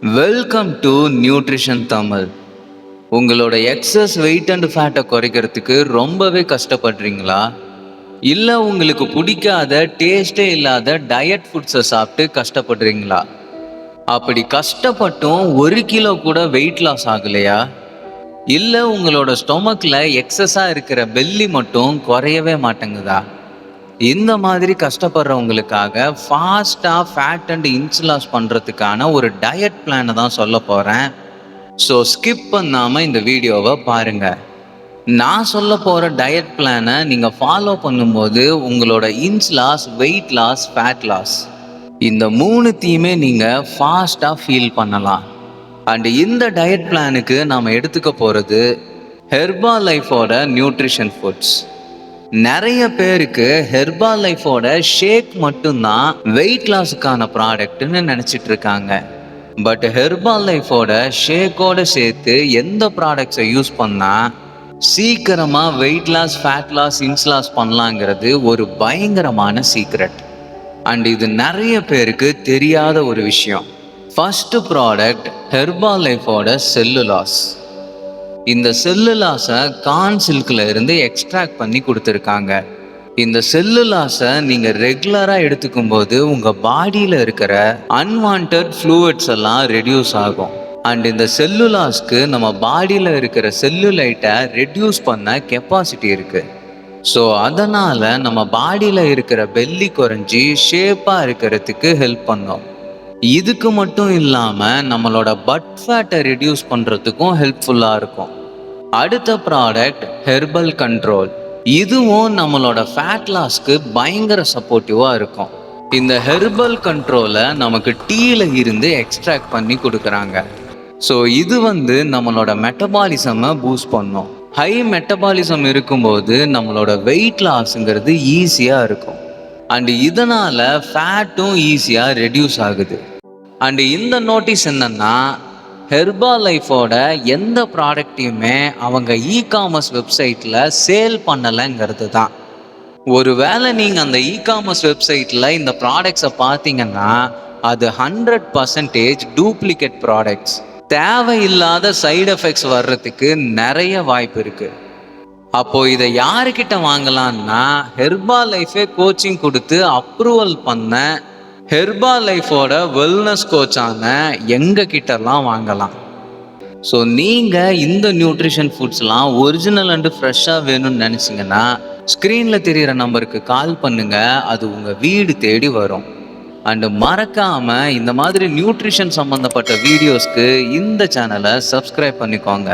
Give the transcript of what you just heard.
Welcome to nutrition Tamil. உங்களோட excess wait and ஃபேட்டை குறைக்கிறதுக்கு ரொம்பவே கஷ்டப்படுறீங்களா? இல்லை உங்களுக்கு பிடிக்காத டேஸ்டே இல்லாத டயட் ஃபுட்ஸை சாப்பிட்டு கஷ்டப்படுறீங்களா? அப்படி கஷ்டப்பட்டும் 1 கிலோ கூட வெயிட் லாஸ் ஆகலையா? இல்லை உங்களோட ஸ்டொமக்கில் எக்ஸஸாக இருக்கிற பெல்லி மட்டும் குறையவே மாட்டேங்குதா? இந்த மாதிரி கஷ்டப்படுறவங்களுக்காக ஃபாஸ்ட்டாக ஃபேட் அண்ட் இன்ச் லாஸ் பண்ணுறதுக்கான ஒரு டயட் பிளானை தான் சொல்ல போகிறேன். ஸோ ஸ்கிப் பண்ணாமல் இந்த வீடியோவை பாருங்கள். நான் சொல்ல போகிற டயட் பிளானை நீங்கள் ஃபாலோ பண்ணும்போது உங்களோட inch loss, weight loss, fat loss இந்த 3த்தையுமே நீங்கள் ஃபாஸ்ட்டாக ஃபீல் பண்ணலாம். அண்ட் இந்த டயட் பிளானுக்கு நாம் எடுத்துக்க போகிறது ஹெர்பா லைஃபோட நியூட்ரிஷன் ஃபுட்ஸ். நிறைய பேருக்கு ஹெர்பா லைஃபோட ஷேக் மட்டும்தான் வெயிட் லாஸுக்கான ப்ராடக்ட்னு நினச்சிட்டு இருக்காங்க. பட் ஹெர்பா லைஃபோட ஷேக்கோட சேர்த்து எந்த ப்ராடக்ட்ஸை யூஸ் பண்ணால் சீக்கிரமாக weight loss, fat loss, inch loss பண்ணலாங்கிறது ஒரு பயங்கரமான சீக்ரெட். அண்ட் இது நிறைய பேருக்கு தெரியாத ஒரு விஷயம். ஃபர்ஸ்ட் ப்ராடக்ட் ஹெர்பா லைஃபோட செல்லுலாஸ். இந்த செல்லுலாஸை கார்ன் சில்கில் இருந்து எக்ஸ்ட்ராக்ட் பண்ணி கொடுத்துருக்காங்க. இந்த செல்லுலாஸை நீங்கள் ரெகுலராக எடுத்துக்கும் போது உங்கள் பாடியில் இருக்கிற அன்வான்ட் ஃப்ளூயிட்ஸ் எல்லாம் ரெடியூஸ் ஆகும். அண்ட் இந்த செல்லுலாஸ்க்கு நம்ம பாடியில் இருக்கிற செல்லுலைட்டை ரெடியூஸ் பண்ண கெப்பாசிட்டி இருக்குது. ஸோ அதனால் நம்ம பாடியில் இருக்கிற பெல்லி குறைஞ்சி ஷேப்பாக இருக்கிறதுக்கு ஹெல்ப் பண்ணும். இதுக்கு மட்டும் இல்லாமல் நம்மளோட பட் ஃபேட்டை ரெடியூஸ் பண்ணுறதுக்கும் ஹெல்ப்ஃபுல்லாக இருக்கும். அடுத்த ப்ராடக்ட் ஹெர்பல் கண்ட்ரோல். இதுவும் நம்மளோட ஃபேட் லாஸ்க்கு பயங்கர சப்போர்ட்டிவாக இருக்கும். இந்த ஹெர்பல் கண்ட்ரோலை நமக்கு டீயில் இருந்து எக்ஸ்ட்ராக்ட் பண்ணி கொடுக்குறாங்க. ஸோ இது நம்மளோட மெட்டபாலிசமை பூஸ்ட் பண்ணும். ஹை மெட்டபாலிசம் இருக்கும்போது நம்மளோட வெயிட் லாஸுங்கிறது ஈஸியாக இருக்கும். அண்டு இதனால் ஃபேட்டும் ஈஸியாக ரெடியூஸ் ஆகுது. அண்டு இந்த நோட்டீஸ் என்னன்னா, ஹெர்பா லைஃபோட எந்த ப்ராடக்டையுமே அவங்க இ-காமர்ஸ் வெப்சைட்டில் சேல் பண்ணலைங்கிறது தான். ஒருவேளை நீங்கள் அந்த இ-காமர்ஸ் வெப்சைட்டில் இந்த ப்ராடக்ட்ஸை பார்த்தீங்கன்னா அது 100% டூப்ளிகேட் ப்ராடக்ட்ஸ். தேவையில்லாத சைடு எஃபெக்ட்ஸ் வர்றதுக்கு நிறைய வாய்ப்பு இருக்குது. அப்போது இதை யாருக்கிட்ட வாங்கலான்னா, ஹெர்பா லைஃபே கோச்சிங் கொடுத்து அப்ரூவல் பண்ண ஹெர்பா லைஃபோட வெல்னஸ் கோச்சான எங்ககிட்டலாம் வாங்கலாம். ஸோ நீங்கள் இந்த நியூட்ரிஷன் ஃபுட்ஸ்லாம் ஒரிஜினல் அண்டு ஃப்ரெஷ்ஷாக வேணும்னு நினச்சிங்கன்னா ஸ்க்ரீனில் தெரிகிற நம்பருக்கு கால் பண்ணுங்கள். அது உங்கள் வீடு தேடி வரும். அண்டு மறக்காமல் இந்த மாதிரி நியூட்ரிஷன் சம்மந்தப்பட்ட வீடியோஸ்க்கு இந்த சேனலை சப்ஸ்கிரைப் பண்ணிக்கோங்க.